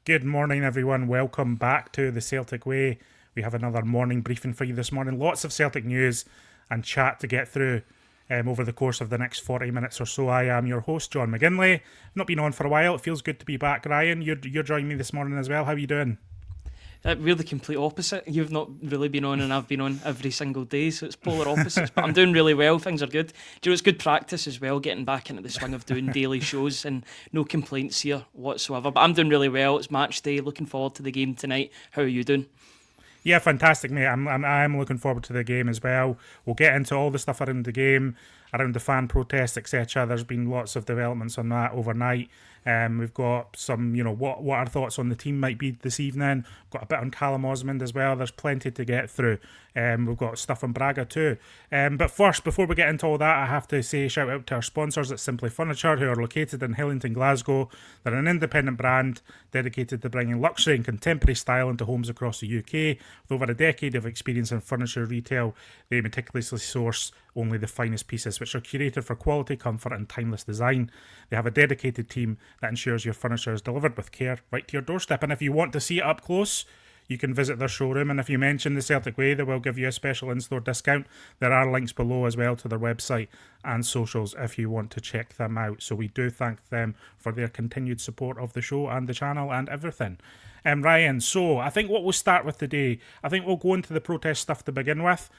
Good morning, everyone. Welcome back to the Celtic Way. We have another morning briefing for you this morning. Lots of Celtic news and chat to get through over the course of the next 40 minutes or so. I am your host, John McGinley. Not been on for a while. It feels good to be back. Ryan, you're joining me this morning as well. How are you doing? We're the complete opposite. You've not really been on and I've been on every single day, so it's polar opposites. But I'm doing really well. Things are good. Do you know, it's good practice as well, getting back into the swing of doing daily shows, and no complaints here whatsoever. But I'm doing really well. It's match day. Looking forward to the game tonight. How are you doing? Yeah, fantastic, mate. I'm looking forward to the game as well. We'll get into all the stuff around the game, around the fan protests, etc. There's been lots of developments on that overnight. We've got some, what our thoughts on the team might be this evening. Got a bit on Callum Osmand as well. There's plenty to get through. We've got stuff on Braga too. But first, before we get into all that, I have to say shout out to our sponsors at Simply Furniture, who are located in Hillington, Glasgow. They're an independent brand dedicated to bringing luxury and contemporary style into homes across the UK. With over a decade of experience in furniture retail, they meticulously source only the finest pieces, which are curated for quality, comfort and timeless design. They have a dedicated team that ensures your furniture is delivered with care right to your doorstep. And if you want to see it up close, you can visit their showroom, and if you mention the Celtic Way, they will give you a special in-store discount. There are links below as well to their website and socials if you want to check them out. So we do thank them for their continued support of the show and the channel and everything. Ryan, so I think what we'll start with today, I think we'll go into the protest stuff to begin with,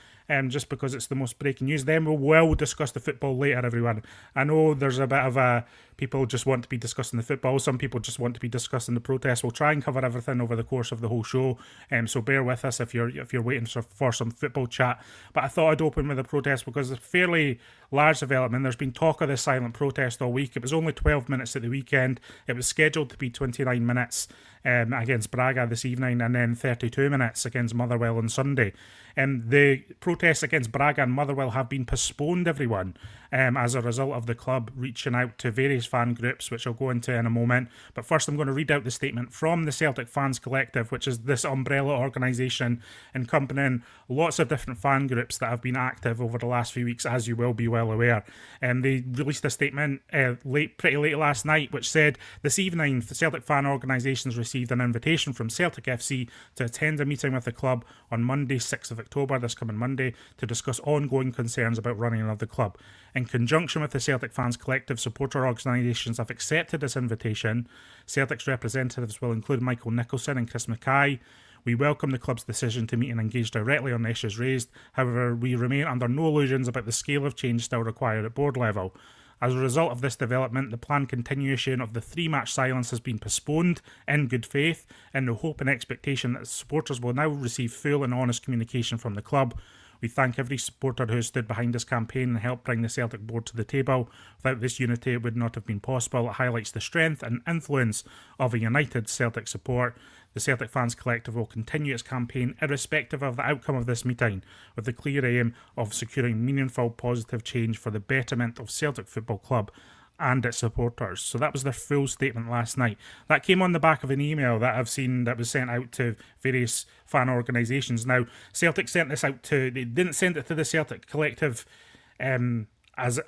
just because it's the most breaking news. Then we'll discuss the football later, everyone. I know there's a bit of people just want to be discussing the football. Some people just want to be discussing the protest. We'll try and cover everything over the course of the whole show. So bear with us if you're waiting for some football chat. But I thought I'd open with the protest because it's a fairly large development. There's been talk of this silent protest all week. It was only 12 minutes at the weekend. It was scheduled to be 29 minutes against Braga this evening, and then 32 minutes against Motherwell on Sunday. The protests against Braga and Motherwell have been postponed, everyone, as a result of the club reaching out to various fan groups, which I'll go into in a moment. But first, I'm going to read out the statement from the Celtic Fans Collective, which is this umbrella organisation encompassing lots of different fan groups that have been active over the last few weeks, as you will be well aware. They released a statement pretty late last night, which said, this evening, the Celtic fan organisations received an invitation from Celtic FC to attend a meeting with the club on Monday, 6th of October, this coming Monday, to discuss ongoing concerns about running of the club. In conjunction with the Celtic Fans Collective, supporter organisations have accepted this invitation. Celtic's representatives will include Michael Nicholson and Chris Mackay. We welcome the club's decision to meet and engage directly on the issues raised. However, we remain under no illusions about the scale of change still required at board level. As a result of this development, the planned continuation of the 3-match silence has been postponed in good faith, in the hope and expectation that supporters will now receive full and honest communication from the club. We thank every supporter who has stood behind this campaign and helped bring the Celtic board to the table. Without this unity, it would not have been possible. It highlights the strength and influence of a united Celtic support. The Celtic Fans Collective will continue its campaign irrespective of the outcome of this meeting, with the clear aim of securing meaningful positive change for the betterment of Celtic Football Club and its supporters. So that was their full statement last night. That came on the back of an email that I've seen that was sent out to various fan organisations. Now, Celtic sent this out they didn't send it to the Celtic Collective as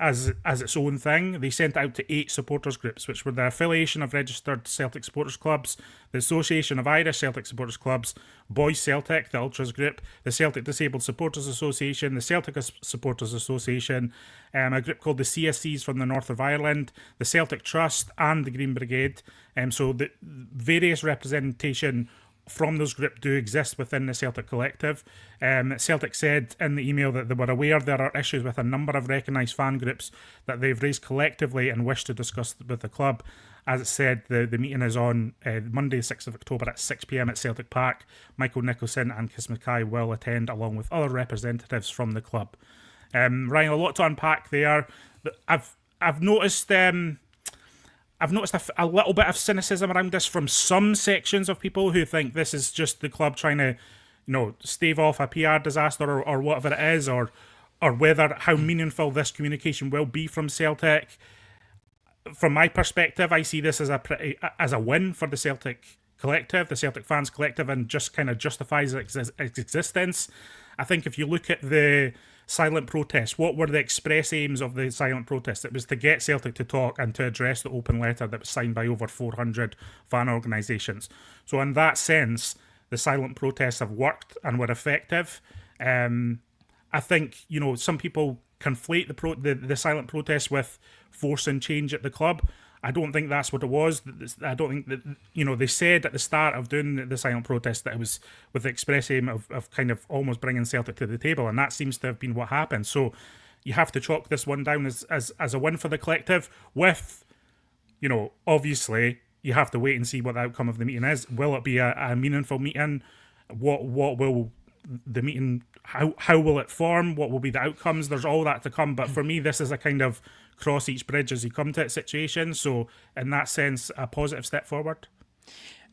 its own thing. They sent it out to 8 supporters groups, which were the Affiliation of Registered Celtic Supporters Clubs, the Association of Irish Celtic Supporters Clubs, Bhoys Celtic, the Ultras Group, the Celtic Disabled Supporters Association, the Celtic Supporters Association, a group called the CSCs from the north of Ireland, the Celtic Trust and the Green Brigade. So the various representation from those groups do exist within the Celtic Collective. Celtic said in the email that they were aware there are issues with a number of recognised fan groups that they've raised collectively and wish to discuss with the club. As it said, the meeting is on Monday, 6th of October at 6 p.m. at Celtic Park. Michael Nicholson and Chris Mackay will attend along with other representatives from the club. Ryan, a lot to unpack there. I've noticed a little bit of cynicism around this from some sections of people who think this is just the club trying to, stave off a PR disaster or whatever it is, or whether how meaningful this communication will be from Celtic. From my perspective, I see this as a win for the Celtic Collective, the Celtic Fans Collective, and just kind of justifies its existence. I think if you look at the silent protest. What were the express aims of the silent protest? It was to get Celtic to talk and to address the open letter that was signed by over 400 fan organisations. So in that sense, the silent protests have worked and were effective. I think, some people conflate the silent protest with forcing change at the club. I don't think that's what it was. I don't think that, they said at the start of doing the silent protest that it was with the express aim of kind of almost bringing Celtic to the table, and that seems to have been what happened. So you have to chalk this one down as a win for the collective with, obviously you have to wait and see what the outcome of the meeting is. Will it be a meaningful meeting? What will the meeting, how will it form? What will be the outcomes? There's all that to come. But for me, this is a kind of cross each bridge as you come to it situation. So in that sense, a positive step forward.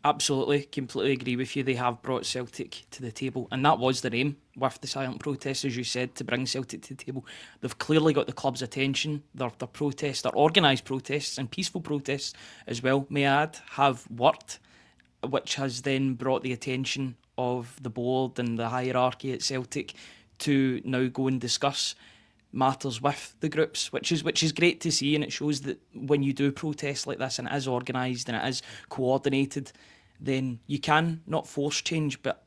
Absolutely, completely agree with you. They have brought Celtic to the table, and that was their aim with the silent protest, as you said, to bring Celtic to the table. They've clearly got the club's attention. Their protests, their organised protests and peaceful protests as well, may I add, have worked, which has then brought the attention of the board and the hierarchy at Celtic to now go and discuss matters with the groups, which is great to see, and it shows that when you do protests like this and it is organised and it is coordinated, then you can not force change, but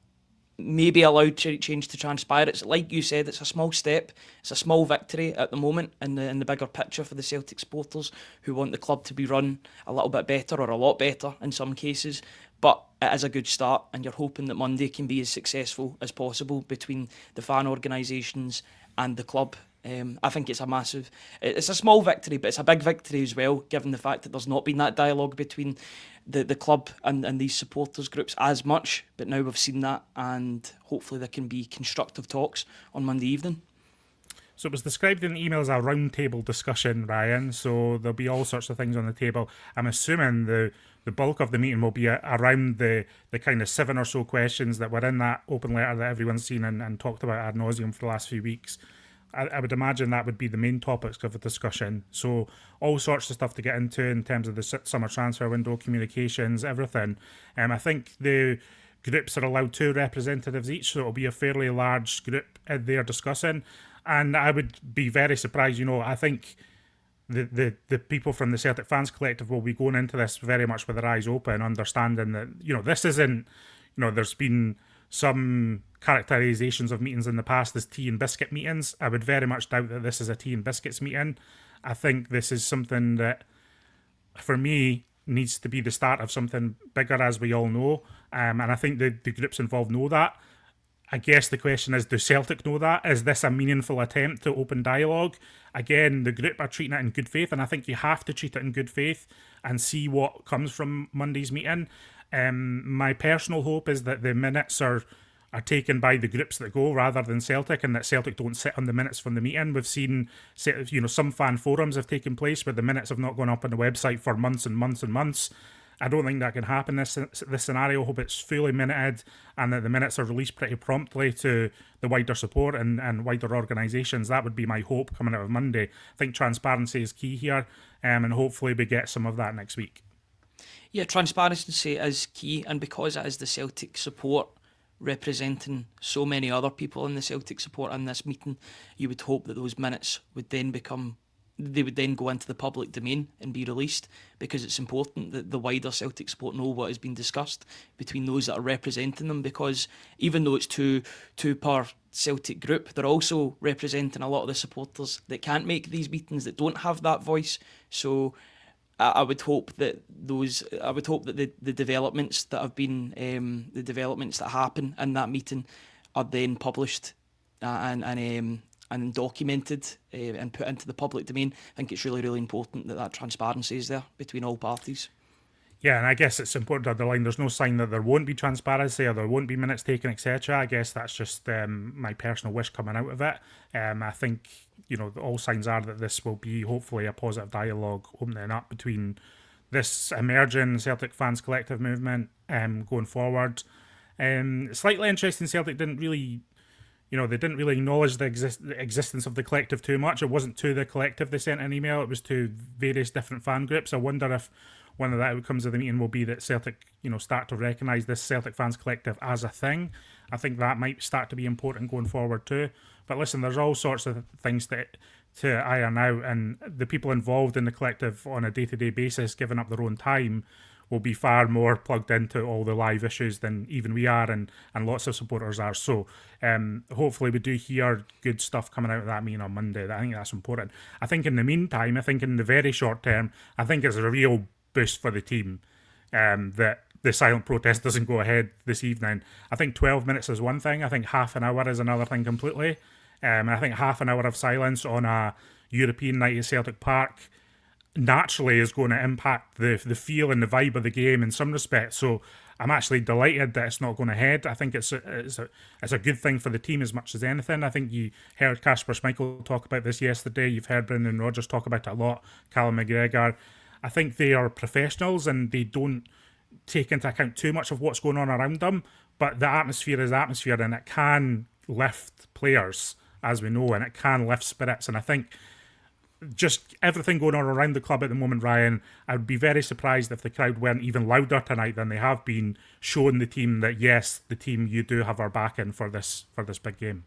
maybe allow change to transpire. It's like you said, it's a small step, it's a small victory at the moment in the bigger picture for the Celtic supporters who want the club to be run a little bit better or a lot better in some cases. But it is a good start, and you're hoping that Monday can be as successful as possible between the fan organisations and the club. I think it's a small victory, but it's a big victory as well, given the fact that there's not been that dialogue between the club and these supporters groups as much. But now we've seen that, and hopefully there can be constructive talks on Monday evening. So it was described in the email as a roundtable discussion, Ryan. So there'll be all sorts of things on the table. I'm assuming the bulk of the meeting will be around the kind of 7 or so questions that were in that open letter that everyone's seen and talked about ad nauseum for the last few weeks. I would imagine that would be the main topics of the discussion. So all sorts of stuff to get into in terms of the summer transfer window, communications, everything. I think the groups are allowed 2 representatives each, so it'll be a fairly large group there discussing. And I would be very surprised, I think the people from the Celtic Fans Collective will be going into this very much with their eyes open, understanding that, this isn't, there's been some characterizations of meetings in the past as tea and biscuit meetings. I would very much doubt that this is a tea and biscuits meeting. I think this is something that, for me, needs to be the start of something bigger, as we all know. And I think the groups involved know that. I guess the question is, do Celtic know that? Is this a meaningful attempt to open dialogue? Again, the group are treating it in good faith, and I think you have to treat it in good faith and see what comes from Monday's meeting. My personal hope is that the minutes are taken by the groups that go rather than Celtic, and that Celtic don't sit on the minutes from the meeting. We've seen, some fan forums have taken place where the minutes have not gone up on the website for months and months and months. I don't think that can happen in this scenario. I hope it's fully minuted and that the minutes are released pretty promptly to the wider support and wider organisations. That would be my hope coming out of Monday. I think transparency is key here, and hopefully we get some of that next week. Yeah, transparency is key, and because it is the Celtic support representing so many other people in the Celtic support in this meeting, you would hope that those minutes would then go into the public domain and be released, because it's important that the wider Celtic support know what has been discussed between those that are representing them, because even though it's two per Celtic group, they're also representing a lot of the supporters that can't make these meetings, that don't have that voice. So I would hope that the developments that have been the developments that happen in that meeting are then published and documented and put into the public domain. I think it's really, really important that transparency is there between all parties. Yeah, and I guess it's important to underline there's no sign that there won't be transparency or there won't be minutes taken, etc. I guess that's just my personal wish coming out of it. I think, all signs are that this will be hopefully a positive dialogue opening up between this emerging Celtic Fans Collective movement going forward. Slightly interesting, Celtic didn't really acknowledge the existence of the collective too much. It wasn't to the collective they sent an email, it was to various different fan groups. I wonder if one of the outcomes of the meeting will be that Celtic, start to recognise this Celtic fans collective as a thing. I think that might start to be important going forward too. But listen, there's all sorts of things to iron out, and the people involved in the collective on a day-to-day basis, giving up their own time, will be far more plugged into all the live issues than even we are, and lots of supporters are. So hopefully we do hear good stuff coming out of that meeting on Monday. I think that's important. I think in the meantime, I think in the very short term, I think it's a real boost for the team that the silent protest doesn't go ahead this evening. I think 12 minutes is one thing. I think half an hour is another thing completely. And I think half an hour of silence on a European night at Celtic Park naturally is going to impact the feel and the vibe of the game in some respects. So I'm actually delighted that it's not going ahead. I think it's a good thing for the team as much as anything. I think you heard Kasper Schmeichel talk about this yesterday. You've heard Brendan Rodgers talk about it a lot. Callum McGregor. I think they are professionals and they don't take into account too much of what's going on around them. But the atmosphere is atmosphere, and it can lift players, as we know, and it can lift spirits. And I think just everything going on around the club at the moment, Ryan, I would be very surprised if the crowd weren't even louder tonight than they have been, showing the team that yes, the team, you do have our backing for this big game.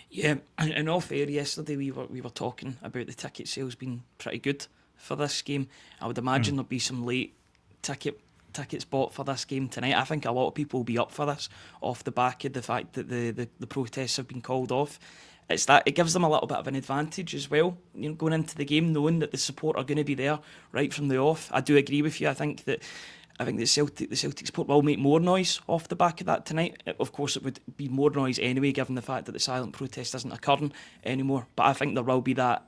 Yeah, in all fair, yesterday we were talking about the ticket sales being pretty good for this game. I would imagine there'll be some late tickets bought for this game tonight. I think a lot of people will be up for this off the back of the fact that the protests have been called off. It's that it gives them a little bit of an advantage as well, going into the game, knowing that the support are going to be there right from the off. I do agree with you. I think the Celtic support will make more noise off the back of that tonight. Of course, it would be more noise anyway, given the fact that the silent protest isn't occurring anymore. But I think there will be that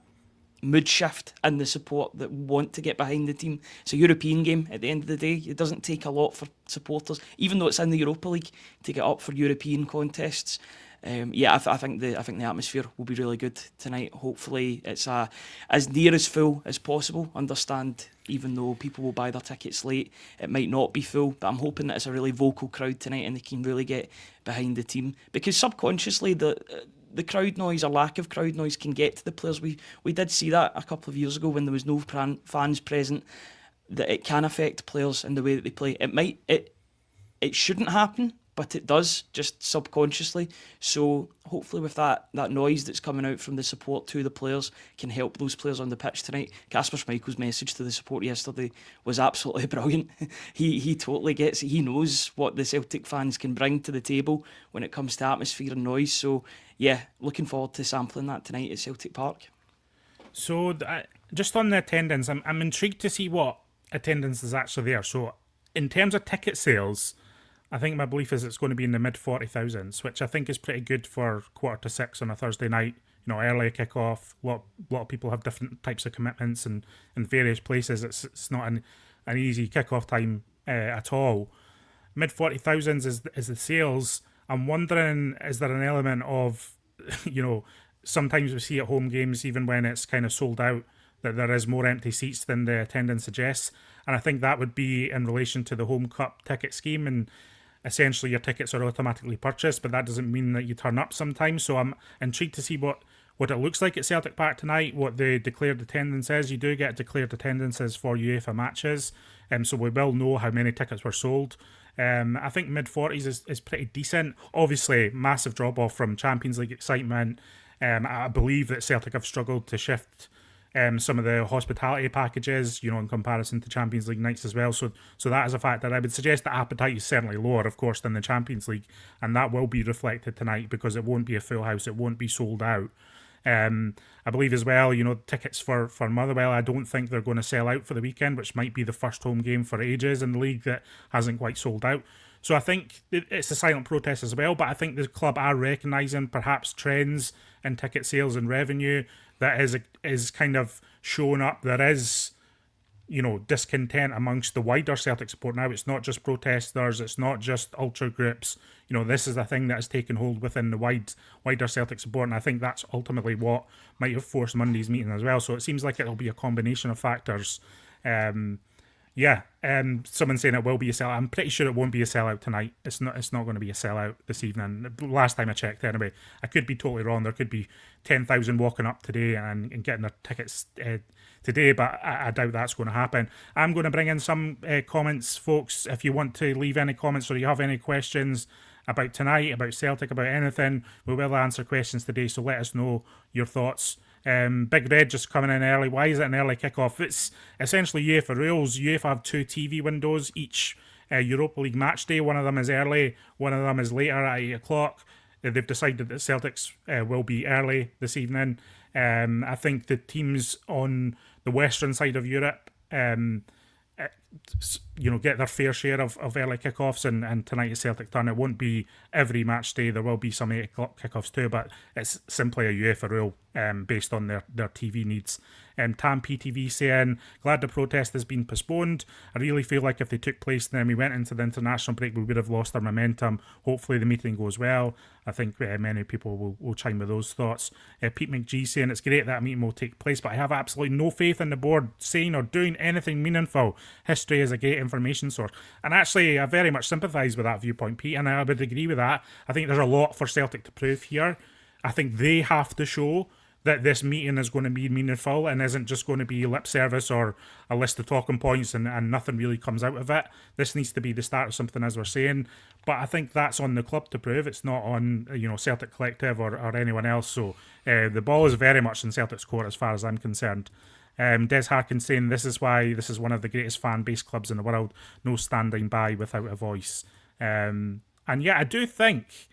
mood shift in the support that want to get behind the team. It's a European game at the end of the day. It doesn't take a lot for supporters, even though it's in the Europa League, to get up for European contests. I think the atmosphere will be really good tonight. Hopefully it's as near as full as possible. Understand, even though people will buy their tickets late, it might not be full, but I'm hoping that it's a really vocal crowd tonight and they can really get behind the team, because subconsciously the crowd noise or lack of crowd noise can get to the players. We did see that a couple of years ago when there was no fans present, that it can affect players in the way that they play. It shouldn't happen, but it does, just subconsciously. So hopefully with that noise that's coming out from the support to the players can help those players on the pitch tonight. Kasper Schmeichel's message to the support yesterday was absolutely brilliant. He totally gets it. He knows what the Celtic fans can bring to the table when it comes to atmosphere and noise. So yeah, looking forward to sampling that tonight at Celtic Park. So just on the attendance, I'm intrigued to see what attendance is actually there. So in terms of ticket sales, I think my belief is it's going to be in the mid 40,000s, which I think is pretty good for 5:45 on a Thursday night. Early kick-off. A lot of people have different types of commitments, and in various places it's not an easy kick-off time at all. Mid 40,000s is the sales. I'm wondering, is there an element of, sometimes we see at home games, even when it's kind of sold out, that there is more empty seats than the attendance suggests. And I think that would be in relation to the home cup ticket scheme, and essentially your tickets are automatically purchased, but that doesn't mean that you turn up sometimes. So I'm intrigued to see what it looks like at Celtic Park tonight, what the declared attendance is. You do get declared attendances for UEFA matches, so we will know how many tickets were sold. I think mid-40s is pretty decent. Obviously, massive drop-off from Champions League excitement. I believe that Celtic have struggled to shift some of the hospitality packages, in comparison to Champions League nights as well. So that is a fact that I would suggest the appetite is certainly lower, of course, than the Champions League, and that will be reflected tonight because it won't be a full house, it won't be sold out. I believe as well, tickets for Motherwell, I don't think they're going to sell out for the weekend, which might be the first home game for ages in the league that hasn't quite sold out. So I think it's a silent protest as well, but I think the club are recognising perhaps trends in ticket sales and revenue that is kind of showing up. There is, discontent amongst the wider Celtic support now. It's not just protesters, it's not just ultra groups. This is a thing that has taken hold within the wider Celtic support, and I think that's ultimately what might have forced Monday's meeting as well. So it seems like it'll be a combination of factors. Yeah, someone saying it will be a sellout. I'm pretty sure it won't be a sellout tonight. It's not. It's not going to be a sellout this evening. Last time I checked, anyway. I could be totally wrong. There could be 10,000 walking up today and getting their tickets today, but I doubt that's going to happen. I'm going to bring in some comments, folks. If you want to leave any comments or you have any questions about tonight, about Celtic, about anything, we will answer questions today. So let us know your thoughts. Big Red just coming in early. Why is it an early kickoff? It's essentially UEFA rules. UEFA have 2 TV windows each Europa League match day. One of them is early, one of them is later at 8 o'clock. They've decided that Celtics will be early this evening. I think the teams on the western side of Europe get their fair share of early kickoffs, and tonight is Celtic turn. It won't be every match day. There will be some 8 o'clock kickoffs too, but it's simply a UEFA rule based on their TV needs. Tam PTV saying, glad the protest has been postponed. I really feel like if they took place and then we went into the international break, we would have lost our momentum. Hopefully the meeting goes well. I think many people will chime with those thoughts. Pete McGee saying, it's great that a meeting will take place, but I have absolutely no faith in the board saying or doing anything meaningful. History is a great information source. And actually, I very much sympathise with that viewpoint, Pete, and I would agree with that. I think there's a lot for Celtic to prove here. I think they have to show that this meeting is going to be meaningful and isn't just going to be lip service or a list of talking points and nothing really comes out of it. This needs to be the start of something, as we're saying. But I think that's on the club to prove. It's not on Celtic Collective or anyone else. So the ball is very much in Celtic's court as far as I'm concerned. Des Harkins saying this is why this is one of the greatest fan base clubs in the world. No standing by without a voice. And yeah, I do think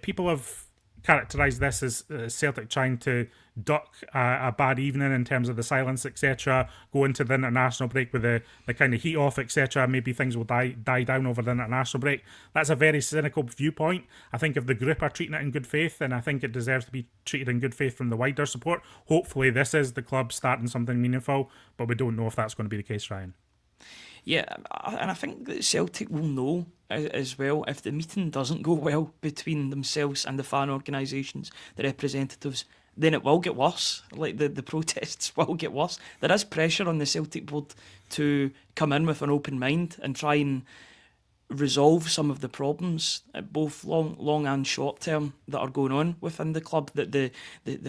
people have characterised this as Celtic trying to duck a bad evening in terms of the silence, etc. Go into the international break with the kind of heat off, etc. Maybe things will die down over the international break. That's a very cynical viewpoint. I think if the group are treating it in good faith, then I think it deserves to be treated in good faith from the wider support. Hopefully this is the club starting something meaningful, but we don't know if that's going to be the case, Ryan. Yeah, and I think that Celtic will know as well if the meeting doesn't go well between themselves and the fan organisations, the representatives, then it will get worse. Like the protests will get worse. There is pressure on the Celtic board to come in with an open mind and try and resolve some of the problems, both long and short term, that are going on within the club that the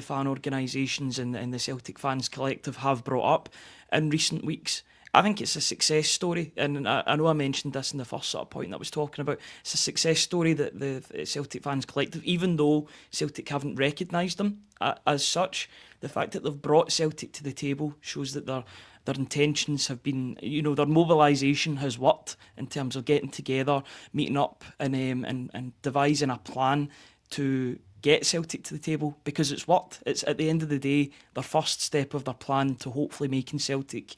fan organisations and the Celtic Fans Collective have brought up in recent weeks. I think it's a success story, and I know I mentioned this in the first sort of point that I was talking about. It's a success story that the Celtic Fans Collective, even though Celtic haven't recognised them as such, the fact that they've brought Celtic to the table shows that their intentions have been, their mobilisation has worked in terms of getting together, meeting up and devising a plan to get Celtic to the table, because it's worked. It's, at the end of the day, their first step of their plan to hopefully making Celtic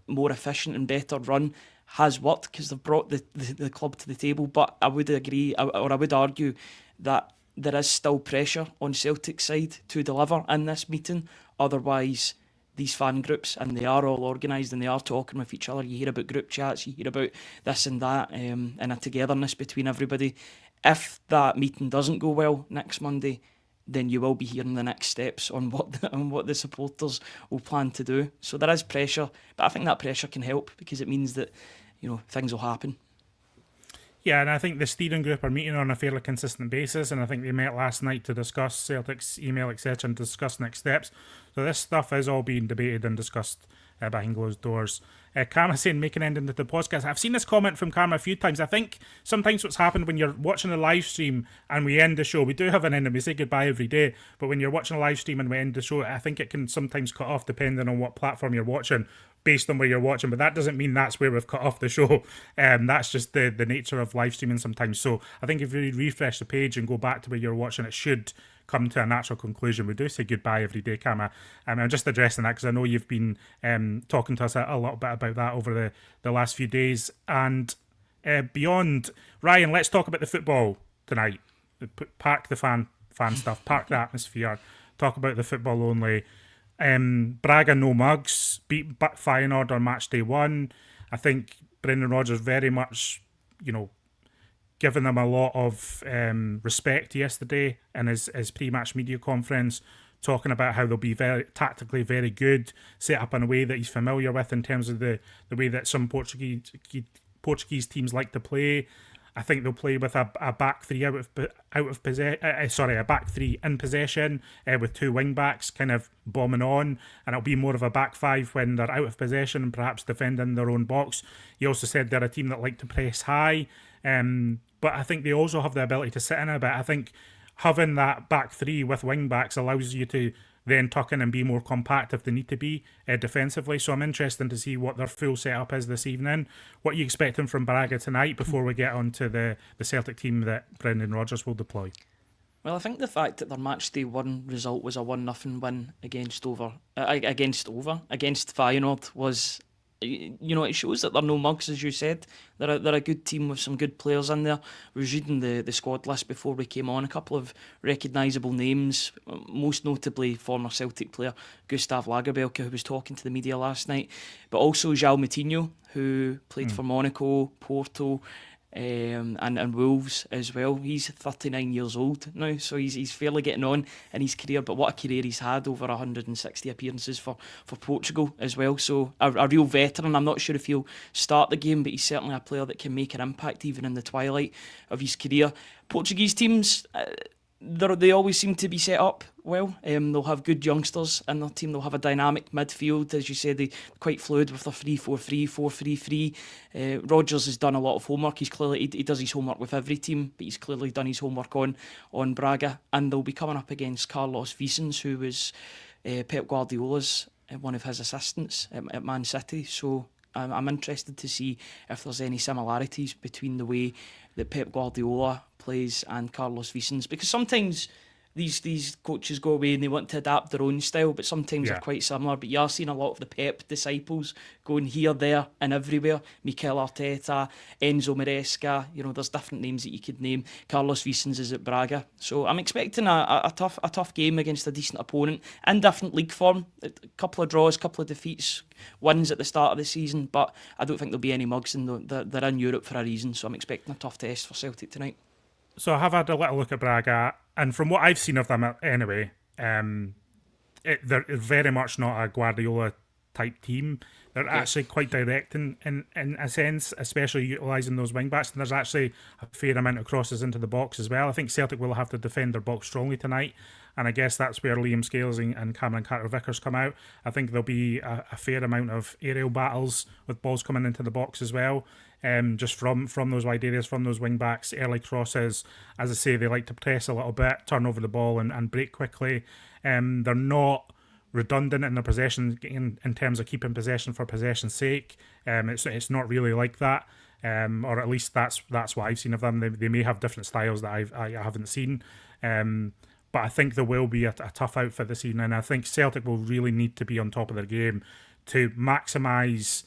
more efficient and better run has worked, because they've brought the club to the table. But I would agree, or I would argue, that there is still pressure on Celtic's side to deliver in this meeting. Otherwise, these fan groups, and they are all organised and they are talking with each other. You hear about group chats, you hear about this and that, and a togetherness between everybody. If that meeting doesn't go well next Monday, then you will be hearing the next steps on what the supporters will plan to do. So there is pressure, but I think that pressure can help, because it means that things will happen. Yeah, and I think the steering group are meeting on a fairly consistent basis, and I think they met last night to discuss Celtic's email, etc., and discuss next steps. So this stuff is all being debated and discussed behind closed doors. Karma saying, make an ending to the podcast. I've seen this comment from Karma a few times. I think sometimes what's happened when you're watching a live stream and we end the show, we do have an end and we say goodbye every day, but when you're watching a live stream and we end the show, I think it can sometimes cut off depending on what platform you're watching, based on where you're watching, but that doesn't mean that's where we've cut off the show. That's just the nature of live streaming sometimes. So I think if you refresh the page and go back to where you're watching, it should come to a natural conclusion. We do say goodbye every day, Kama. I'm just addressing that because I know you've been talking to us a little bit about that over the last few days. And beyond, Ryan, let's talk about the football tonight. Park the fan stuff, park the atmosphere, talk about the football only. Braga no mugs, beat Feyenoord on match day 1. I think Brendan Rodgers very much, given them a lot of respect yesterday in his pre-match media conference, talking about how they'll be very tactically very good, set up in a way that he's familiar with in terms of the way that some Portuguese teams like to play. I think they'll play with a back three a back three in possession with two wing backs kind of bombing on, and it'll be more of a back five when they're out of possession and perhaps defending their own box. He also said they're a team that like to press high, but I think they also have the ability to sit in a bit. I think having that back three with wing backs allows you to then tuck in and be more compact if they need to be defensively. So I'm interested to see what their full setup is this evening. What are you expecting from Braga tonight before we get on to the Celtic team that Brendan Rodgers will deploy? Well, I think the fact that their match day one result was a 1-0 win against Feyenoord was, it shows that they're no mugs, as you said. They're a good team with some good players in there. I was reading the squad list before we came on. A couple of recognisable names, most notably former Celtic player Gustav Lagerbielke, who was talking to the media last night, but also João Moutinho, who played for Monaco, Porto, and Wolves as well. He's 39 years old now, so he's fairly getting on in his career, but what a career he's had, over 160 appearances for Portugal as well. So a real veteran. I'm not sure if he'll start the game, but he's certainly a player that can make an impact even in the twilight of his career. Portuguese teams, they always seem to be set up well. They'll have good youngsters in their team. They'll have a dynamic midfield, as you said. They're quite fluid with their 3-4-3, 4-3-3. Rodgers has done a lot of homework. He does his homework with every team, but he's clearly done his homework on Braga. And they'll be coming up against Carlos Vicens, who was Pep Guardiola's one of his assistants at Man City. So I'm interested to see if there's any similarities between the way that Pep Guardiola plays and Carlos Vicens, because sometimes these coaches go away and they want to adapt their own style, but sometimes they're quite similar. But you are seeing a lot of the Pep disciples going here, there and everywhere. Mikel Arteta, Enzo Maresca, there's different names that you could name. Carlos Vicens is at Braga. So I'm expecting a tough game against a decent opponent in different league form. A couple of draws, couple of defeats, wins at the start of the season, but I don't think there'll be any mugs, and they're in Europe for a reason. So I'm expecting a tough test for Celtic tonight. So I have had a little look at Braga, and from what I've seen of them anyway, they're very much not a Guardiola type team. They're actually quite direct in a sense, especially utilising those wing backs. And there's actually a fair amount of crosses into the box as well. I think Celtic will have to defend their box strongly tonight, and I guess that's where Liam Scales and Cameron Carter-Vickers come out. I think there'll be a fair amount of aerial battles with balls coming into the box as well. Just from those wide areas, from those wing backs, early crosses. As I say, they like to press a little bit, turn over the ball and break quickly. They're not redundant in their possession in terms of keeping possession for possession's sake. It's not really like that, or at least that's what I've seen of them. They may have different styles that I haven't seen, but I think there will be a tough outfit this evening. And I think Celtic will really need to be on top of their game to maximise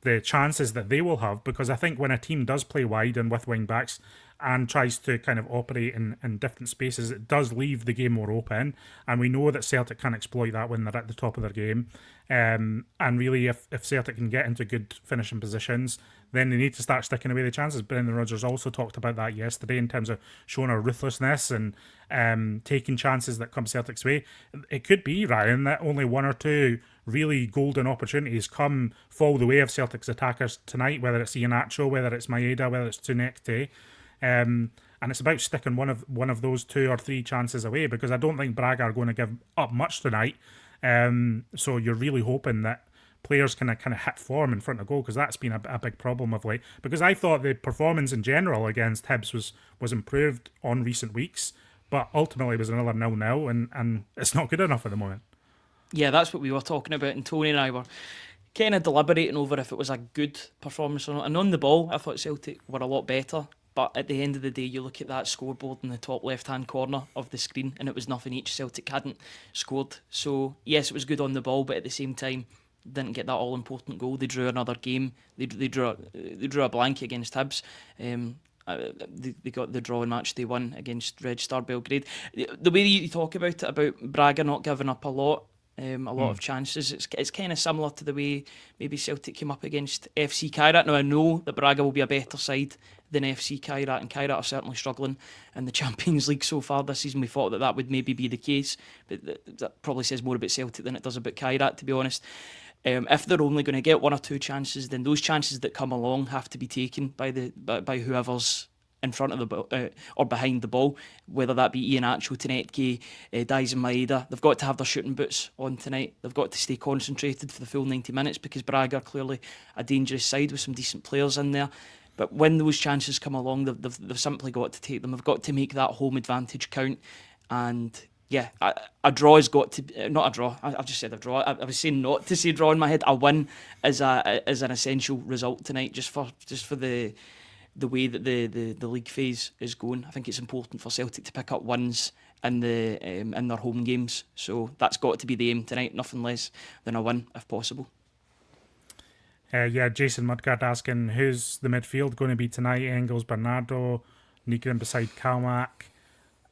the chances that they will have, because I think when a team does play wide and with wing backs and tries to kind of operate in different spaces, it does leave the game more open, and we know that Celtic can exploit that when they're at the top of their game. And really, if Celtic can get into good finishing positions, then they need to start sticking away the chances. Brendan Rodgers also talked about that yesterday in terms of showing a ruthlessness and taking chances that come Celtic's way. It could be, Ryan, that only one or two really golden opportunities fall the way of Celtic's attackers tonight, whether it's Iheanacho, whether it's Maeda, whether it's Tunekte. And it's about sticking one of those 2 or 3 chances away, because I don't think Braga are going to give up much tonight. So you're really hoping that players can kind of hit form in front of goal, because that's been a big problem of late. Because I thought the performance in general against Hibs was improved on recent weeks, but ultimately it was another 0-0, and it's not good enough at the moment. Yeah, that's what we were talking about, and Tony and I were kind of deliberating over if it was a good performance or not. And on the ball, I thought Celtic were a lot better. But at the end of the day, you look at that scoreboard in the top left-hand corner of the screen, and it was nothing each. Celtic hadn't scored. So, yes, it was good on the ball, but at the same time, didn't get that all-important goal. They drew another game. They drew a blank against Hibs. They got the draw in match day one against Red Star Belgrade. The way you talk about Braga not giving up a lot, A lot of chances. It's kind of similar to the way maybe Celtic came up against FC Kairat. Now I know that Braga will be a better side than FC Kairat, and Kairat are certainly struggling in the Champions League so far this season. We thought that would maybe be the case, but that probably says more about Celtic than it does about Kairat, to be honest. If they're only going to get 1 or 2 chances, then those chances that come along have to be taken by whoever's in front of the ball or behind the ball, whether that be Ian Atcho, Tanetke, Daisen Maeda. They've got to have their shooting boots on tonight. They've got to stay concentrated for the full 90 minutes because Braga are clearly a dangerous side with some decent players in there. But when those chances come along, they've simply got to take them. They've got to make that home advantage count. And yeah, a draw has got to not a draw. I've just said a draw. I was saying not to say draw in my head. A win is an essential result tonight, just for the way that the league phase is going. I think it's important for Celtic to pick up wins in their home games. So that's got to be the aim tonight. Nothing less than a win, if possible. Jason Mudgard asking, who's the midfield going to be tonight? Engels, Bernardo, Nygren beside Kalmak.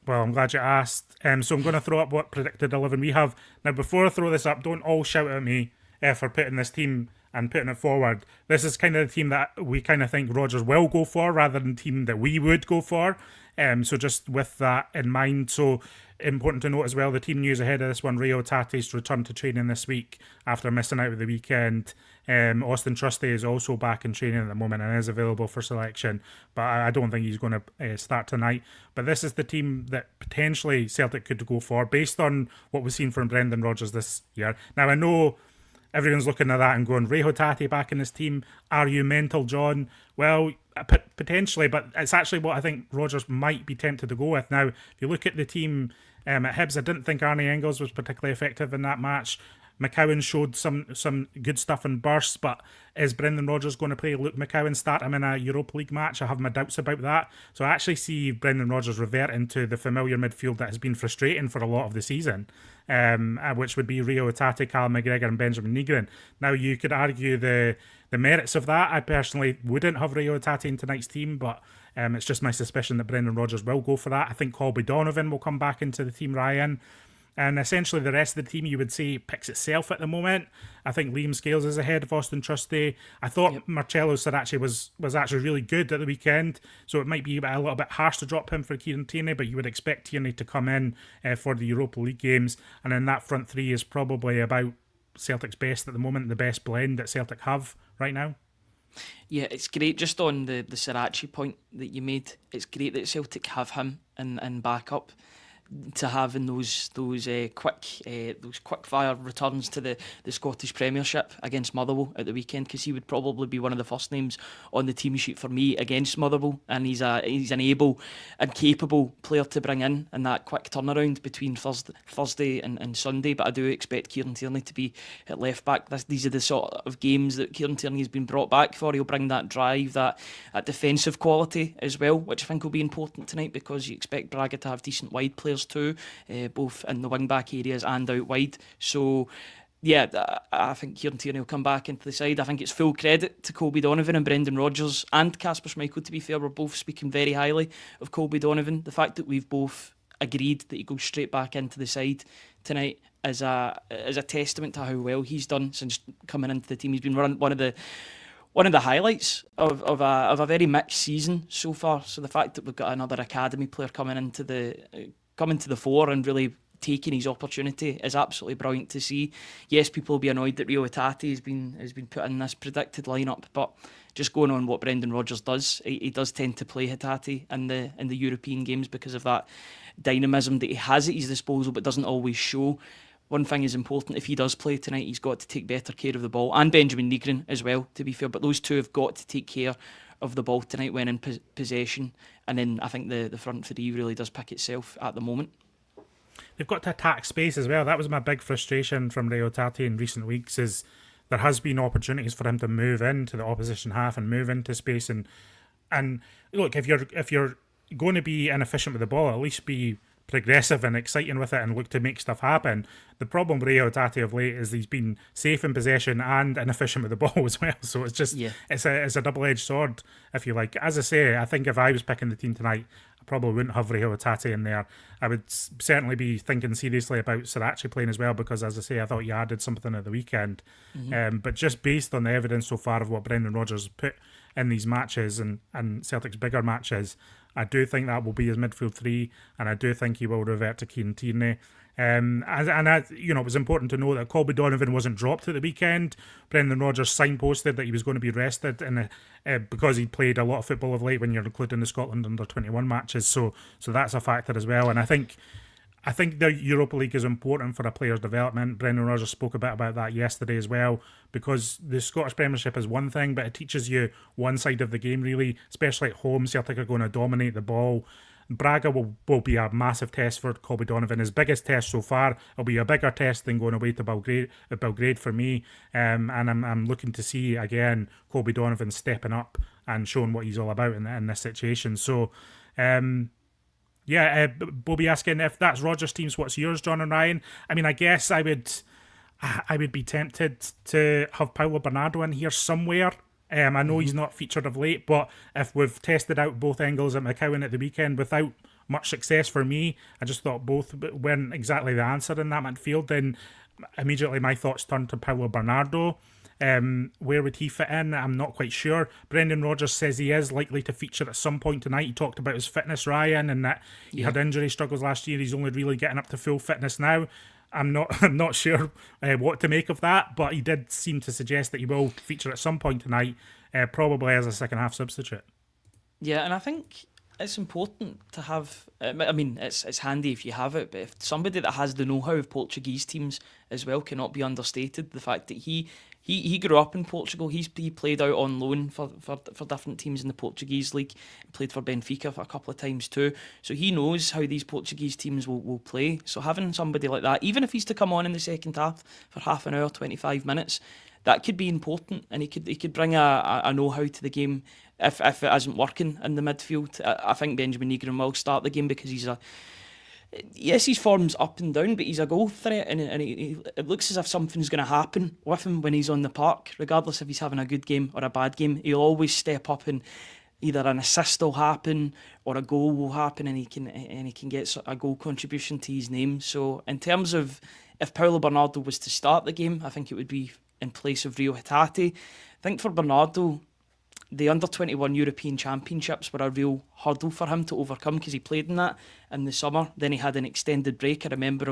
Well, I'm glad you asked. So I'm going to throw up what predicted 11 we have. Now, before I throw this up, don't all shout at me for putting this team and putting it forward. This is kind of the team that we kind of think Rodgers will go for rather than the team that we would go for. So just with that in mind, so important to note as well, the team news ahead of this one, Rio Tate's return to training this week after missing out with the weekend. Austin Trusty is also back in training at the moment and is available for selection, but I don't think he's going to start tonight. But this is the team that potentially Celtic could go for based on what we've seen from Brendan Rodgers this year. Now I know everyone's looking at that and going, Rio Tate back in his team, are you mental, John? Well, potentially, but it's actually what I think Rodgers might be tempted to go with. Now, if you look at the team at Hibs, I didn't think Arnie Engels was particularly effective in that match. McCowan showed some good stuff in bursts, but is Brendan Rodgers going to play Luke McCowan, start him in a Europa League match? I have my doubts about that. So I actually see Brendan Rodgers revert into the familiar midfield that has been frustrating for a lot of the season, which would be Rio Tate, Callum McGregor and Benjamin Nygren. Now, you could argue the merits of that. I personally wouldn't have Rio Tate in tonight's team, but it's just my suspicion that Brendan Rodgers will go for that. I think Colby Donovan will come back into the team, Ryan. And essentially the rest of the team, you would say, picks itself at the moment. I think Liam Scales is ahead of Austin Trusty. I thought Marcello Sarachi was actually really good at the weekend, so it might be a little bit harsh to drop him for Kieran Tierney, but you would expect Tierney to come in for the Europa League games. And then that front three is probably about Celtic's best at the moment, the best blend that Celtic have right now. Yeah, it's great. Just on the Sarachi point that you made, it's great that Celtic have him in backup, to having those quick fire returns to the Scottish Premiership against Motherwell at the weekend, because he would probably be one of the first names on the team sheet for me against Motherwell, and he's an able and capable player to bring in that quick turnaround between Thursday and Sunday. But I do expect Kieran Tierney to be at left back. These are the sort of games that Kieran Tierney has been brought back for. He'll bring that drive, that defensive quality as well, which I think will be important tonight, because you expect Braga to have decent wide players too, both in the wing back areas and out wide. So yeah, I think Kieran Tierney will come back into the side. I think it's full credit to Colby Donovan and Brendan Rodgers and Kasper Schmeichel, to be fair. We're both speaking very highly of Colby Donovan. The fact that we've both agreed that he goes straight back into the side tonight is a testament to how well he's done since coming into the team. He's been one of the highlights of a very mixed season so far. So the fact that we've got another academy player coming to the fore and really taking his opportunity is absolutely brilliant to see. Yes, people will be annoyed that Rio Tate has been put in this predicted lineup, but just going on what Brendan Rodgers does, he does tend to play Hatate in the European games because of that dynamism that he has at his disposal but doesn't always show. One thing is important: if he does play tonight, he's got to take better care of the ball, and Benjamin Nygren as well, to be fair. But those two have got to take care of the ball tonight when in possession, and then I think the front three really does pick itself at the moment. They've got to attack space as well. That was my big frustration from Rio Tate in recent weeks, is there has been opportunities for him to move into the opposition half and move into space, and look, if you're going to be inefficient with the ball, at least be progressive and exciting with it and look to make stuff happen. The problem with Rio Tate of late is he's been safe in possession and inefficient with the ball as well. So it's just it's a double-edged sword, if you like. As I say, I think if I was picking the team tonight, probably wouldn't have Rahil Hatate in there. I would certainly be thinking seriously about Sriracha playing as well, because, as I say, I thought he added something at the weekend. But just based on the evidence so far of what Brendan Rodgers put in these matches and Celtic's bigger matches, I do think that will be his midfield three, and I do think he will revert to Kieran Tierney. It was important to know that Colby Donovan wasn't dropped at the weekend. Brendan Rodgers signposted that he was going to be rested because he played a lot of football of late when you're including the Scotland under-21 matches. So that's a factor as well. And I think the Europa League is important for a player's development. Brendan Rodgers spoke a bit about that yesterday as well, because the Scottish Premiership is one thing, but it teaches you one side of the game, really, especially at home. Celtic are going to dominate the ball. Braga will be a massive test for Colby Donovan. His biggest test so far. It'll be a bigger test than going away to Belgrade for me. And I'm looking to see, again, Colby Donovan stepping up and showing what he's all about in this situation. So, Bobby asking if that's Rodgers' teams, what's yours, John and Ryan? I mean, I guess I would be tempted to have Paulo Bernardo in here somewhere. I know he's not featured of late, but if we've tested out both Engels and McCowan at the weekend without much success for me, I just thought both weren't exactly the answer in that midfield, then immediately my thoughts turned to Paulo Bernardo. Where would he fit in? I'm not quite sure. Brendan Rodgers says he is likely to feature at some point tonight. He talked about his fitness, Ryan, and that he had injury struggles last year. He's only really getting up to full fitness now. I'm not sure what to make of that, but he did seem to suggest that he will feature at some point tonight, probably as a second half substitute. Yeah, and I think it's important to have. I mean, it's handy if you have it, but if somebody that has the know-how of Portuguese teams as well cannot be understated. The fact that he grew up in Portugal, he played out on loan for different teams in the Portuguese league, played for Benfica for a couple of times too. So he knows how these Portuguese teams will play. So having somebody like that, even if he's to come on in the second half for half an hour, 25 minutes, that could be important, and he could bring a know-how to the game if it isn't working in the midfield. I think Benjamin Negron will start the game because yes, his form's up and down, but he's a goal threat, and it looks as if something's going to happen with him when he's on the park, regardless if he's having a good game or a bad game. He'll always step up, and either an assist will happen or a goal will happen, and he can get a goal contribution to his name. So in terms of if Paulo Bernardo was to start the game, I think it would be in place of Rahil Hatate. I think for Bernardo, the under-21 European Championships were a real hurdle for him to overcome, because he played in that in the summer. Then he had an extended break. I remember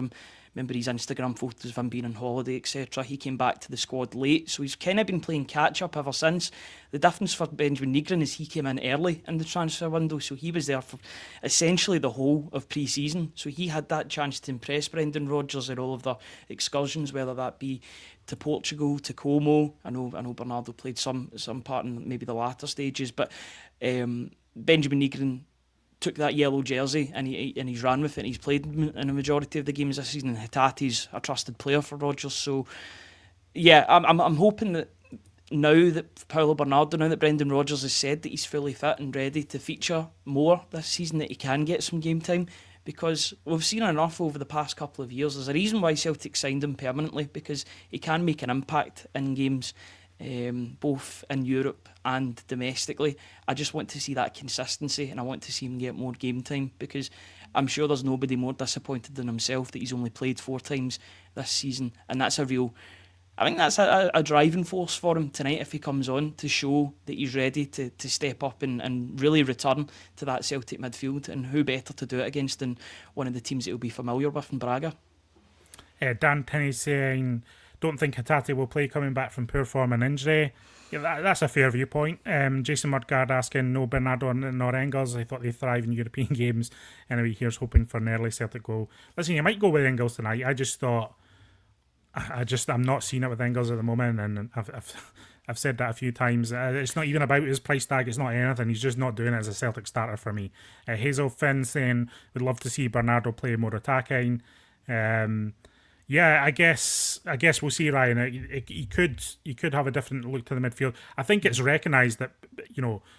his Instagram photos of him being on holiday, etc. He came back to the squad late, so he's kind of been playing catch-up ever since. The difference for Benjamin Negron is he came in early in the transfer window, so he was there for essentially the whole of pre-season. So he had that chance to impress Brendan Rodgers in all of the excursions, whether that be to Portugal, to Como. I know Bernardo played some part in maybe the latter stages, but Benjamin Negron took that yellow jersey and he's ran with it, and he's played in a majority of the games this season, and Hatate's a trusted player for Rodgers. So yeah, I'm hoping that now that Brendan Rodgers has said that he's fully fit and ready to feature more this season, that he can get some game time, because we've seen enough over the past couple of years. There's a reason why Celtic signed him permanently, because he can make an impact in games, both in Europe and domestically. I just want to see that consistency, and I want to see him get more game time, because I'm sure there's nobody more disappointed than himself that he's only played 4 times this season, and that's I think that's a driving force for him tonight if he comes on, to show that he's ready to step up and really return to that Celtic midfield, and who better to do it against than one of the teams that he'll be familiar with in Braga. Dan Tinney saying, don't think Hatate will play coming back from poor form and injury. Yeah, that's a fair viewpoint. Jason Mudgard asking, no Bernardo nor Engels. I thought they thrive in European games. Anyway, here's hoping for an early Celtic goal. Listen, you might go with Engels tonight. I'm not seeing it with Engels at the moment, and I've said that a few times. It's not even about his price tag. It's not anything. He's just not doing it as a Celtic starter for me. Hazel Finn saying, would love to see Bernardo play more attacking. Yeah, I guess we'll see, Ryan. He could have a different look to the midfield. I think it's recognised that,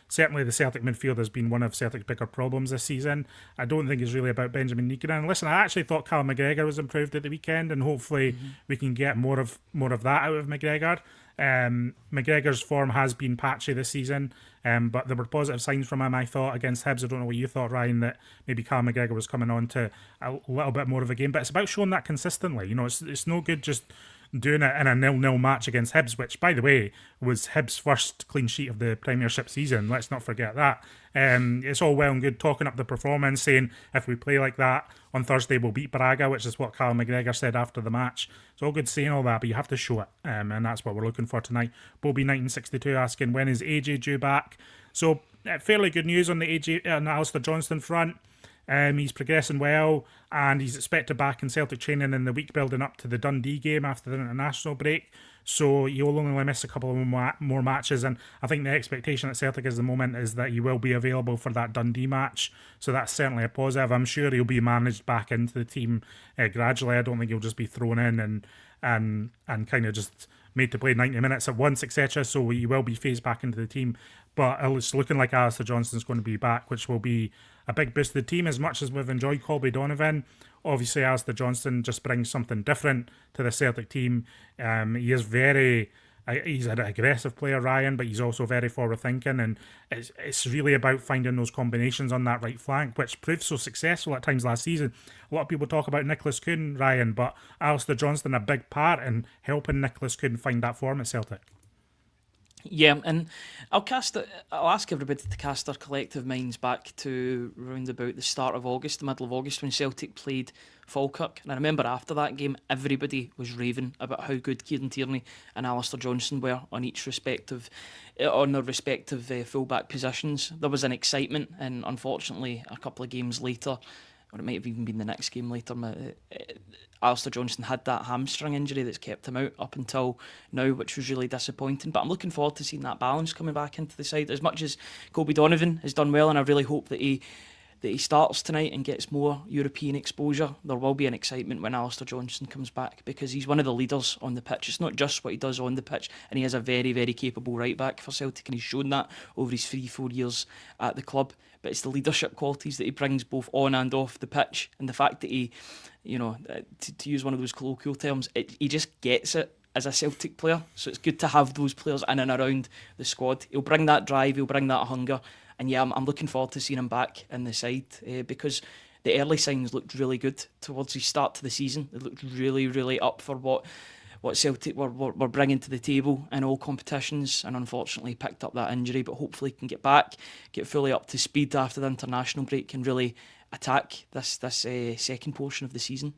certainly the Celtic midfield has been one of Celtic's bigger problems this season. I don't think it's really about Benjamin Negron. And listen, I actually thought Callum McGregor was improved at the weekend, and hopefully we can get more of that out of McGregor. McGregor's form has been patchy this season, but there were positive signs from him, I thought, against Hibs. I don't know what you thought, Ryan, that maybe Callum McGregor was coming on to a little bit more of a game, but it's about showing that consistently. It's no good just doing it in a 0-0 match against Hibs, which, by the way, was Hibs' first clean sheet of the Premiership season. Let's not forget that. It's all well and good talking up the performance, saying if we play like that on Thursday, we'll beat Braga, which is what Callum McGregor said after the match. It's all good saying all that, but you have to show it, and that's what we're looking for tonight. Bobby1962 asking, when is AJ due back? So, fairly good news on the AJ and Alistair Johnston front. He's progressing well, and he's expected back in Celtic training in the week building up to the Dundee game after the international break. So he'll only miss a couple of more matches, and I think the expectation at Celtic at the moment is that he will be available for that Dundee match. So that's certainly a positive. I'm sure he'll be managed back into the team gradually. I don't think he'll just be thrown in and kind of just made to play 90 minutes at once, etc. So he will be phased back into the team. But it's looking like Alistair Johnston's going to be back, which will be a big boost to the team. As much as we've enjoyed Colby Donovan, obviously Alistair Johnston just brings something different to the Celtic team. He is he's an aggressive player, Ryan, but he's also very forward thinking, and it's really about finding those combinations on that right flank, which proved so successful at times last season. A lot of people talk about Nicholas Kuhn, Ryan, but Alistair Johnston a big part in helping Nicholas Kuhn find that form at Celtic. Yeah, and I'll ask everybody to cast their collective minds back to round about the start of August, the middle of August, when Celtic played Falkirk. And I remember after that game, everybody was raving about how good Kieran Tierney and Alistair Johnston were on their respective fullback positions. There was an excitement, and unfortunately, a couple of games later, or it might have even been the next game later, Alistair Johnston had that hamstring injury that's kept him out up until now, which was really disappointing. But I'm looking forward to seeing that balance coming back into the side. As much as Colby Donovan has done well, and I really hope that he starts tonight and gets more European exposure, there will be an excitement when Alistair Johnston comes back, because he's one of the leaders on the pitch. It's not just what he does on the pitch, and he is a very, very capable right back for Celtic, and he's shown that over his 3-4 years at the club. But it's the leadership qualities that he brings both on and off the pitch, and the fact that he, to use one of those colloquial terms, he just gets it as a Celtic player. So it's good to have those players in and around the squad. He'll bring that drive, he'll bring that hunger, and yeah, I'm looking forward to seeing him back in the side, because the early signs looked really good towards the start to the season. It looked really, really up for what Celtic were bringing to the table in all competitions, and unfortunately picked up that injury, but hopefully can get back, get fully up to speed after the international break, and really attack this second portion of the season.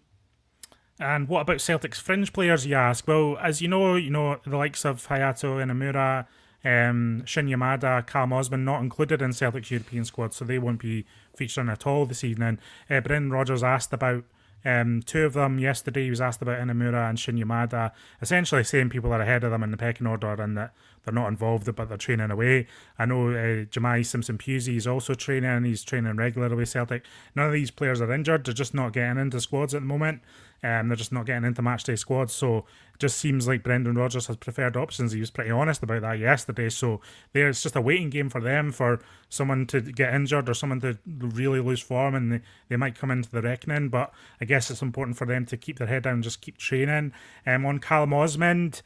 And what about Celtic's fringe players, you ask? Well, as you know, the likes of Hayato Inamura, Shin Yamada, Callum Osmand not included in Celtic's European squad, so they won't be featuring at all this evening. Brendan Rodgers asked about two of them yesterday. He was asked about Inamura and Shin Yamada, essentially saying people are ahead of them in the pecking order and that they're not involved, but they're training away. I know Jemai Simpson-Pusey is also training, and he's training regularly with Celtic. None of these players are injured. They're just not getting into squads at the moment. They're just not getting into matchday squads. So it just seems like Brendan Rodgers has preferred options. He was pretty honest about that yesterday. So it's just a waiting game for them, for someone to get injured or someone to really lose form, and they might come into the reckoning. But I guess it's important for them to keep their head down and just keep training. On Callum Osmand,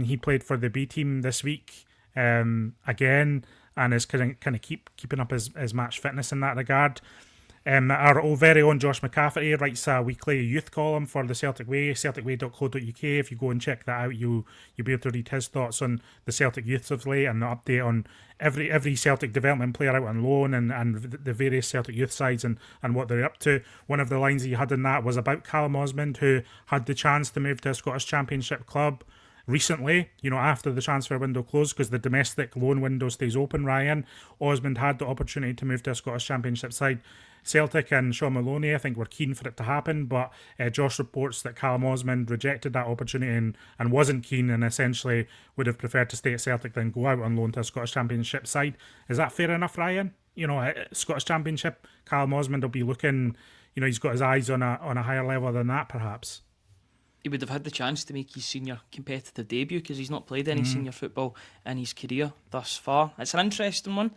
he played for the B team this week again, and is kind of keeping up his match fitness in that regard. Our very own Josh McCafferty writes a weekly youth column for the Celtic Way, celticway.co.uk. If you go and check that out, you'll be able to read his thoughts on the Celtic youths of late, and an update on every Celtic development player out on loan, and the various Celtic youth sides and what they're up to. One of the lines he had in that was about Callum Osmand, who had the chance to move to a Scottish Championship club recently, after the transfer window closed, because the domestic loan window stays open, Ryan. Osmand had the opportunity to move to a Scottish Championship side. Celtic and Sean Maloney, I think, were keen for it to happen, but Josh reports that Callum Osmand rejected that opportunity and wasn't keen, and essentially would have preferred to stay at Celtic than go out on loan to a Scottish Championship side. Is that fair enough, Ryan? Scottish Championship, Callum Osmand will be looking, he's got his eyes on a higher level than that, perhaps. He would have had the chance to make his senior competitive debut, because he's not played any senior football in his career thus far. It's an interesting one.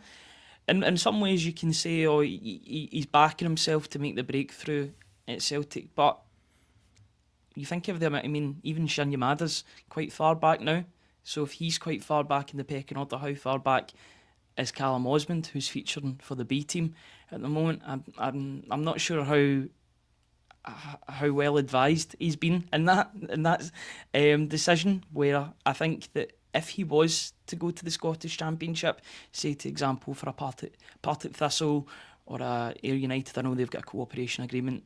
In some ways you can say, he's backing himself to make the breakthrough at Celtic, but you think of them, even Shin Yamada's quite far back now. So if he's quite far back in the pecking order, how far back is Callum Osmand, who's featuring for the B team at the moment? I'm not sure how well advised he's been in that decision. Where I think that if he was to go to the Scottish Championship, say to example for a Partick Thistle or a Ayr United, I know they've got a cooperation agreement.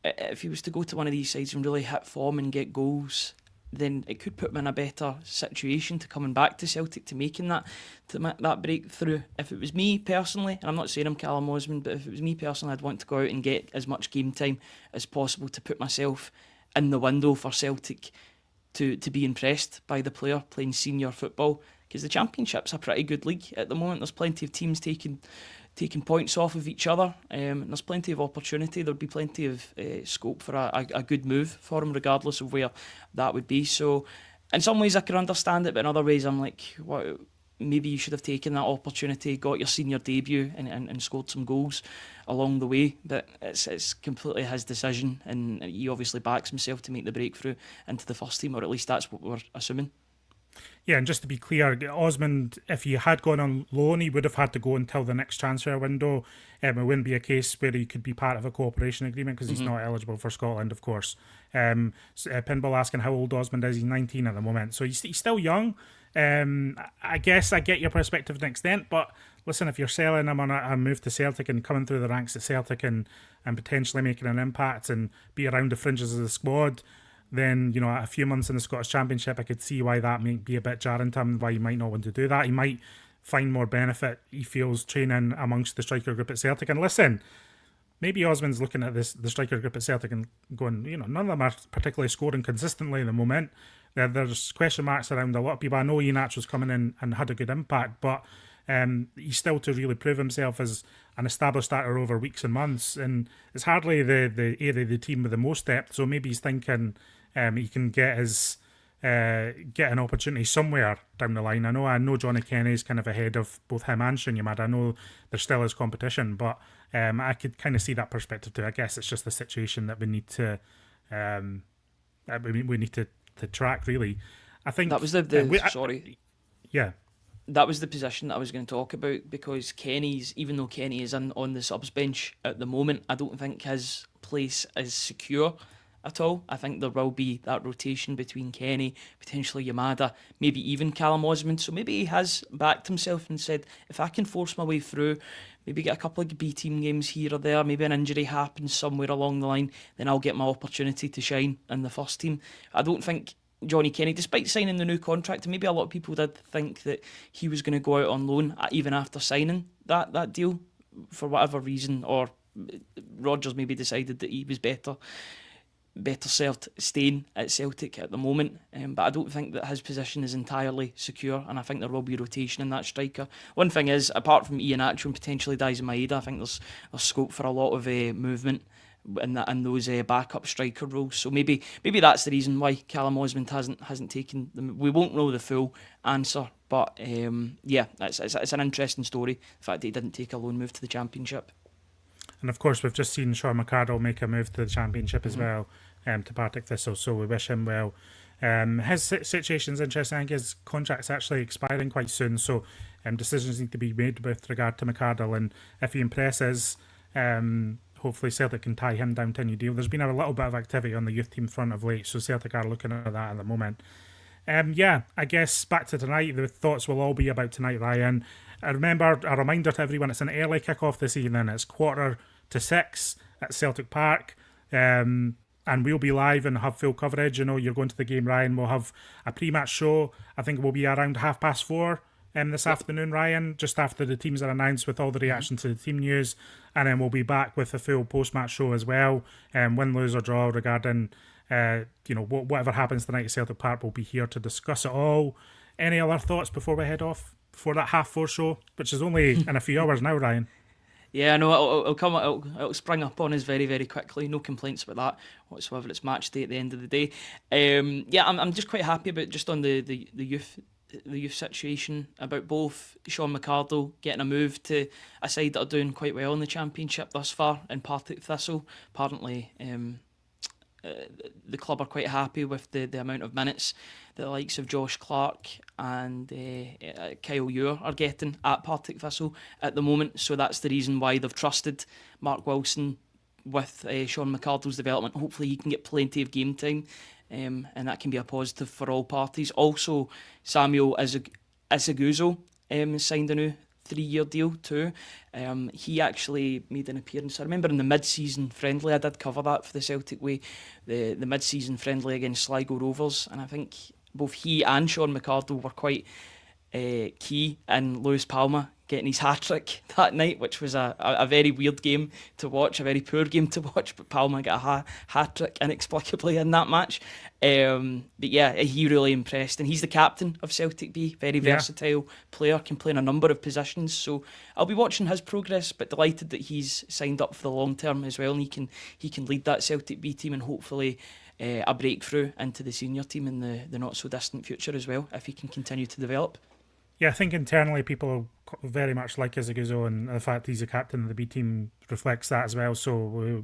If he was to go to one of these sides and really hit form and get goals, then it could put him in a better situation to coming back to Celtic, to making that breakthrough. If it was me personally, and I'm not saying I'm Callum Osmand, but if it was me personally, I'd want to go out and get as much game time as possible to put myself in the window for Celtic to be impressed by the player playing senior football, because the Championship's a pretty good league at the moment. There's plenty of teams taking points off of each other, and there's plenty of opportunity. There'd be plenty of scope for a good move for him, regardless of where that would be. So in some ways I can understand it, but in other ways I'm like, what, maybe you should have taken that opportunity, got your senior debut and scored some goals along the way. But it's completely his decision, and he obviously backs himself to make the breakthrough into the first team, or at least that's what we're assuming. Yeah, and just to be clear, Osmond, if he had gone on loan, he would have had to go until the next transfer window. It wouldn't be a case where he could be part of a cooperation agreement, because he's not eligible for Scotland, of course. Pinball asking how old Osmond is. He's 19 at the moment, so he's still young. I guess I get your perspective to an extent, but listen, if you're selling him on a move to Celtic and coming through the ranks at Celtic and potentially making an impact and be around the fringes of the squad, then, a few months in the Scottish Championship, I could see why that might be a bit jarring to him, why he might not want to do that. He might find more benefit, he feels, training amongst the striker group at Celtic. And listen, maybe Osmond's looking at the striker group at Celtic and going, none of them are particularly scoring consistently at the moment. There's question marks around a lot of people. I know Iheanacho's coming in and had a good impact, but he's still to really prove himself as an established starter over weeks and months. And it's hardly the area of the team with the most depth, so maybe he's thinking he can get an opportunity somewhere down the line. I know Johnny Kenny's kind of ahead of both him and Shingamad. I know there still is competition, but I could kind of see that perspective too. I guess it's just the situation that we need to to track, really. I think that was sorry. Yeah. That was the position that I was going to talk about, because even though Kenny is on the subs bench at the moment, I don't think his place is secure at all. I think there will be that rotation between Kenny, potentially Yamada, maybe even Callum Osmand. So maybe he has backed himself and said, if I can force my way through, maybe get a couple of B team games here or there, maybe an injury happens somewhere along the line, then I'll get my opportunity to shine in the first team. I don't think Johnny Kenny, despite signing the new contract, and maybe a lot of people did think that he was going to go out on loan even after signing that deal for whatever reason, or Rodgers maybe decided that he was better served staying at Celtic at the moment, but I don't think that his position is entirely secure, and I think there will be rotation in that striker. One thing is, apart from Iheanacho and potentially Daizen Maeda, I think there's scope for a lot of movement in those backup striker roles. So maybe that's the reason why Callum Osmand hasn't taken them. We won't know the full answer, but it's an interesting story, the fact that he didn't take a loan move to the Championship. And of course, we've just seen Sean McArdle make a move to the Championship as well, to Partick Thistle, so we wish him well. His situation's interesting. I think his contract's actually expiring quite soon, so decisions need to be made with regard to McArdle, and if he impresses, hopefully Celtic can tie him down to a new deal. There's been a little bit of activity on the youth team front of late, so Celtic are looking at that at the moment. I guess back to tonight, the thoughts will all be about tonight, Ryan. A reminder to everyone, it's an early kick-off this evening. It's 5:45 at Celtic Park, and we'll be live and have full coverage. You're going to the game, Ryan. We'll have a pre-match show. I think it will be around 4:30 this afternoon, Ryan, just after the teams are announced, with all the reaction to the team news, and then we'll be back with a full post-match show as well, win, lose or draw regarding whatever happens tonight at Celtic Park. We'll be here to discuss it all. Any other thoughts before we head off for that 4:30 show, which is only in a few hours now, Ryan? Yeah, no, it'll spring up on us very, very quickly. No complaints about that whatsoever. It's match day at the end of the day. I'm just quite happy about just on the youth situation, about both Sean McArdle getting a move to a side that are doing quite well in the Championship thus far, and Partick Thistle apparently the club are quite happy with the amount of minutes that the likes of Josh Clark and Kyle Ewer are getting at Partick Thistle at the moment. So that's the reason why they've trusted Mark Wilson with Sean McArdle's development. Hopefully he can get plenty of game time, and that can be a positive for all parties. Also, Samuel Isaguzo signed a new 3-year deal too. He actually made an appearance. I remember in the mid-season friendly, I did cover that for the Celtic Way, the mid-season friendly against Sligo Rovers, and I think both he and Sean McArdle were quite key in Lewis Palma getting his hat-trick that night, which was a very weird game to watch, a very poor game to watch, but Palma got a hat-trick inexplicably in that match. But yeah, he really impressed, and he's the captain of Celtic B, very versatile player, can play in a number of positions, so I'll be watching his progress, but delighted that he's signed up for the long term as well, and he can lead that Celtic B team, and hopefully a breakthrough into the senior team in the not so distant future as well, if he can continue to develop. Yeah, I think internally people very much like Isaguzo, and the fact he's a captain of the B team reflects that as well. So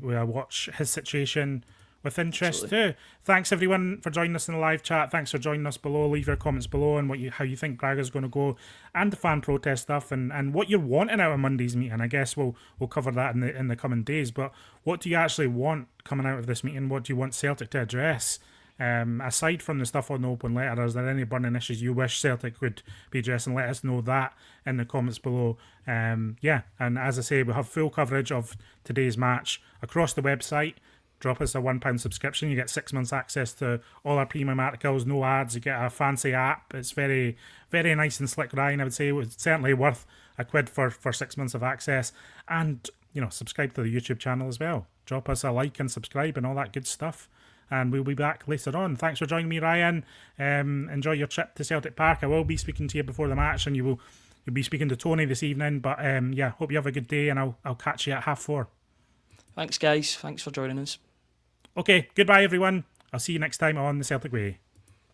we'll watch his situation with interest too. Thanks everyone for joining us in the live chat. Thanks for joining us below. Leave your comments below and how you think Braga's going to go, and the fan protest stuff, and what you're wanting out of Monday's meeting. I guess we'll cover that in the coming days. But what do you actually want coming out of this meeting? What do you want Celtic to address? Aside from the stuff on the open letter, is there any burning issues you wish Celtic would be addressing? Let us know that in the comments below. And as I say, we have full coverage of today's match across the website. Drop us a £1 subscription. You get 6 months access to all our premium articles, no ads. You get a fancy app. It's very, very nice and slick, Ryan. I would say it was certainly worth £1 for 6 months of access. And, subscribe to the YouTube channel as well. Drop us a like and subscribe and all that good stuff. And we'll be back later on. Thanks for joining me, Ryan. Enjoy your trip to Celtic Park. I will be speaking to you before the match, and you'll be speaking to Tony this evening. But hope you have a good day, and I'll catch you at 4:30. Thanks, guys. Thanks for joining us. Okay, goodbye, everyone. I'll see you next time on the Celtic Way.